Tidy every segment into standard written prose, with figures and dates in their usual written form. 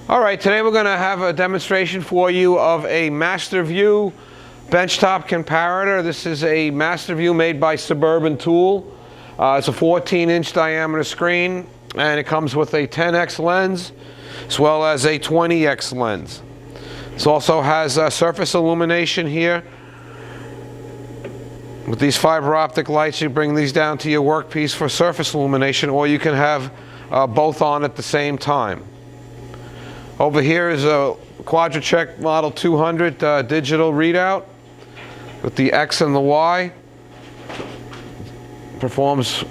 All right, today we're going to have a demonstration for you of a Master View benchtop comparator. This is a Master View made by Suburban tool. It's a 14-inch diameter screen, and it comes with a 10x lens as well as a 20x lens. This also has surface illumination here. With these fiber optic lights, you bring these down to your workpiece for surface illumination, or you can have both on at the same time. Over here is a QUADRA-CHEK Model 200 digital readout with the X and the Y. Performs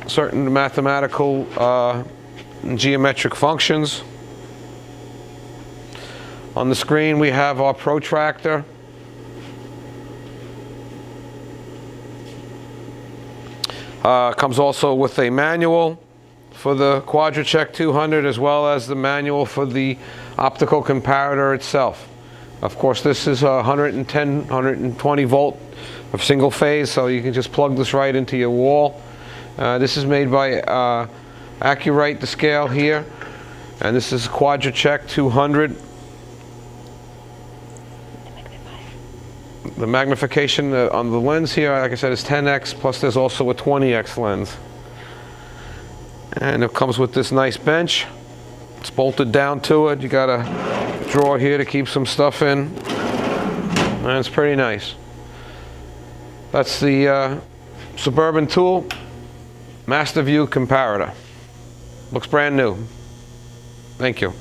certain mathematical and geometric functions. On the screen we have our protractor. Comes also with a manual for the QUADRA-CHEK 200 as well as the manual for the optical comparator itself. Of course, this is 110, 120 volt of single phase, so you can just plug this right into your wall. This is made by Accurate, the scale here, and this is QUADRA-CHEK 200. The magnification on the lens here, like I said, is 10x, plus there's also a 20x lens. And it comes with this nice bench. It's bolted down to it. You got a drawer here to keep some stuff in. And it's pretty nice. That's the Suburban tool Master View comparator. Looks brand new. Thank you.